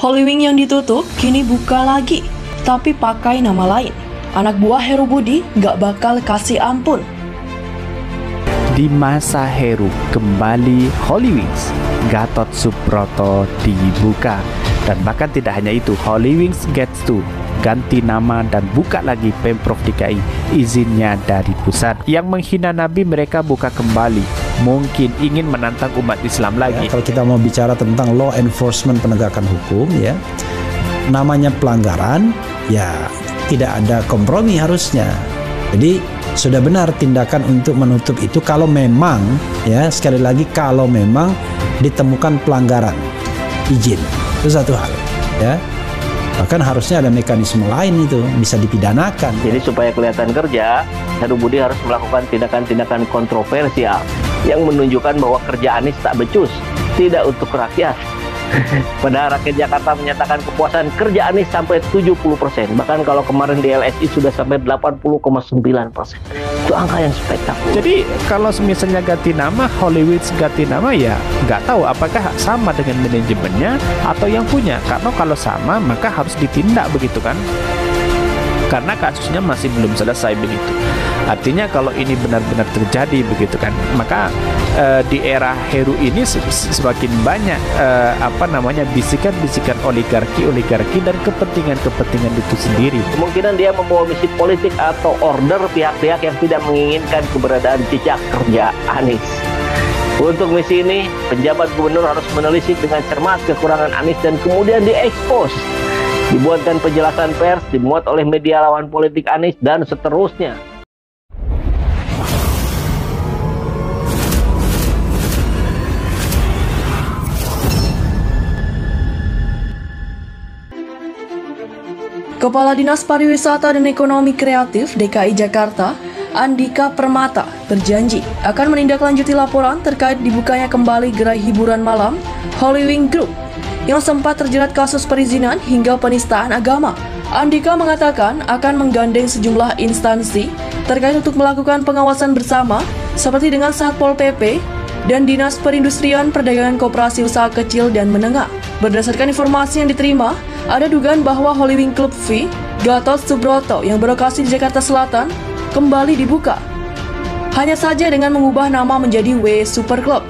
Holywing yang ditutup kini buka lagi, tapi pakai nama lain. Anak buah Heru Budi nggak bakal kasih ampun. Di masa Heru kembali Holywings, Gatot Subroto dibuka. Dan bahkan tidak hanya itu, Holywings gets to ganti nama dan buka lagi Pemprov DKI izinnya dari pusat. Yang menghina Nabi mereka buka kembali, mungkin ingin menantang umat Islam lagi. Kalau kita mau bicara tentang law enforcement, penegakan hukum, ya namanya pelanggaran, ya tidak ada kompromi harusnya. Jadi sudah benar tindakan untuk menutup itu kalau memang, ya sekali lagi, kalau memang ditemukan pelanggaran izin, itu satu hal, ya. Bahkan harusnya ada mekanisme lain, itu bisa dipidanakan. Jadi supaya kelihatan kerja, Heru Budi harus melakukan tindakan-tindakan kontroversial yang menunjukkan bahwa kerja Anies tak becus, tidak untuk rakyat. Padahal rakyat Jakarta menyatakan kepuasan kerja Anies sampai 70%. Bahkan kalau kemarin di LSI sudah sampai 80,9%. Itu angka yang spektakuler. Jadi kalau misalnya ganti nama, Holywings ganti nama, ya nggak tahu apakah sama dengan manajemennya atau yang punya. Karena kalau sama maka harus ditindak begitu kan. Karena kasusnya masih belum selesai begitu. Artinya kalau ini benar-benar terjadi begitu kan, maka di era Heru ini semakin banyak bisikan-bisikan oligarki dan kepentingan itu sendiri. Kemungkinan dia membawa misi politik atau order pihak-pihak yang tidak menginginkan keberadaan jejak kerja Anies. Untuk misi ini, penjabat gubernur harus menelisik dengan cermat kekurangan Anies dan kemudian diekspos. Dibuatkan penjelasan pers, dimuat oleh media lawan politik Anies, dan seterusnya. Kepala Dinas Pariwisata dan Ekonomi Kreatif DKI Jakarta, Andika Permata, berjanji akan menindaklanjuti laporan terkait dibukanya kembali gerai hiburan malam Holywing Group yang sempat terjerat kasus perizinan hingga penistaan agama. Andika mengatakan akan menggandeng sejumlah instansi terkait untuk melakukan pengawasan bersama seperti dengan Satpol PP dan Dinas Perindustrian Perdagangan Koperasi Usaha Kecil dan Menengah. Berdasarkan informasi yang diterima, ada dugaan bahwa Holywing Club V Gatot Subroto yang berlokasi di Jakarta Selatan kembali dibuka. Hanya saja dengan mengubah nama menjadi W Super Club.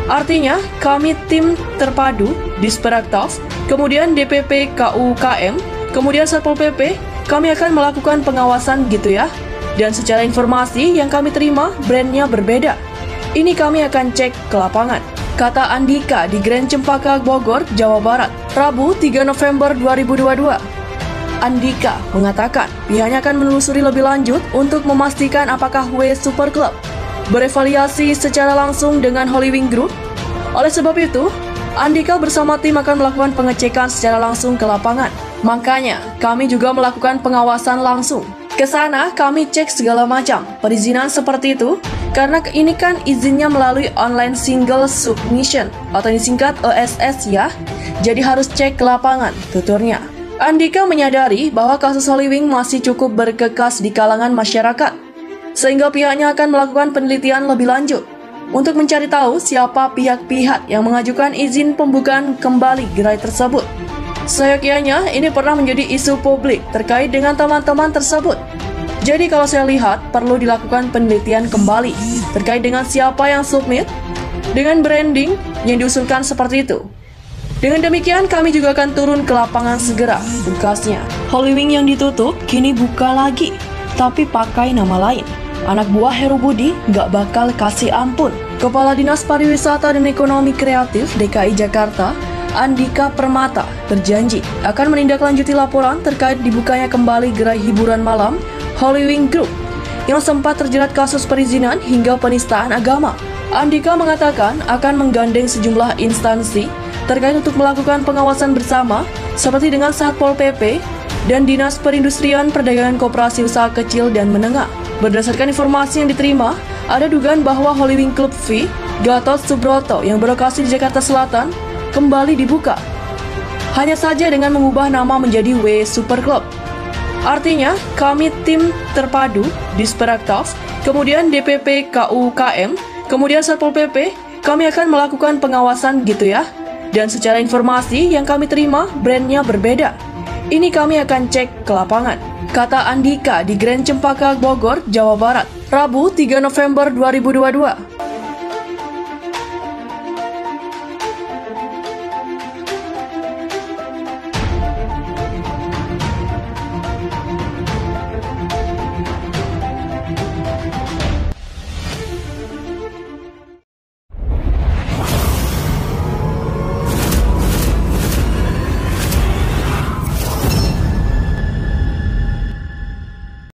Artinya, kami tim terpadu Disperaktas, kemudian DPP KUKM, kemudian Satpol PP, kami akan melakukan pengawasan gitu ya. Dan secara informasi yang kami terima, brandnya berbeda. Ini kami akan cek ke lapangan, kata Andika di Grand Cempaka, Bogor, Jawa Barat, Rabu 3 November 2022. Andika mengatakan pihaknya akan menelusuri lebih lanjut untuk memastikan apakah W Super Club berevaliasi secara langsung dengan Holywing Group. Oleh sebab itu, Andika bersama tim akan melakukan pengecekan secara langsung ke lapangan. Makanya, kami juga melakukan pengawasan langsung. Ke sana, kami cek segala macam perizinan seperti itu, karena ini kan izinnya melalui online single submission, atau disingkat OSS ya. Jadi harus cek ke lapangan, tuturnya. Andika menyadari bahwa kasus Holywing masih cukup berkekas di kalangan masyarakat, sehingga pihaknya akan melakukan penelitian lebih lanjut untuk mencari tahu siapa pihak-pihak yang mengajukan izin pembukaan kembali gerai tersebut. Seyogyanya ini pernah menjadi isu publik terkait dengan teman-teman tersebut. Jadi kalau saya lihat perlu dilakukan penelitian kembali terkait dengan siapa yang submit dengan branding yang diusulkan seperti itu. Dengan demikian kami juga akan turun ke lapangan segera, tugasnya. Holywing yang ditutup kini buka lagi, tapi pakai nama lain. Anak buah Heru Budi nggak bakal kasih ampun. Kepala Dinas Pariwisata dan Ekonomi Kreatif DKI Jakarta, Andika Permata, berjanji akan menindaklanjuti laporan terkait dibukanya kembali gerai hiburan malam Holywing Group yang sempat terjerat kasus perizinan hingga penistaan agama. Andika mengatakan akan menggandeng sejumlah instansi terkait untuk melakukan pengawasan bersama seperti dengan Satpol PP dan Dinas Perindustrian Perdagangan Koperasi Usaha Kecil dan Menengah. Berdasarkan informasi yang diterima, ada dugaan bahwa Holywing Club V Gatot Subroto yang berlokasi di Jakarta Selatan kembali dibuka. Hanya saja dengan mengubah nama menjadi W Super Club. Artinya, kami tim terpadu Disperaktas, kemudian DPP KUKM, kemudian Satpol PP, kami akan melakukan pengawasan gitu ya. Dan secara informasi yang kami terima, brandnya berbeda. Ini kami akan cek ke lapangan, kata Andika di Grand Cempaka, Bogor, Jawa Barat, Rabu 3 November 2022.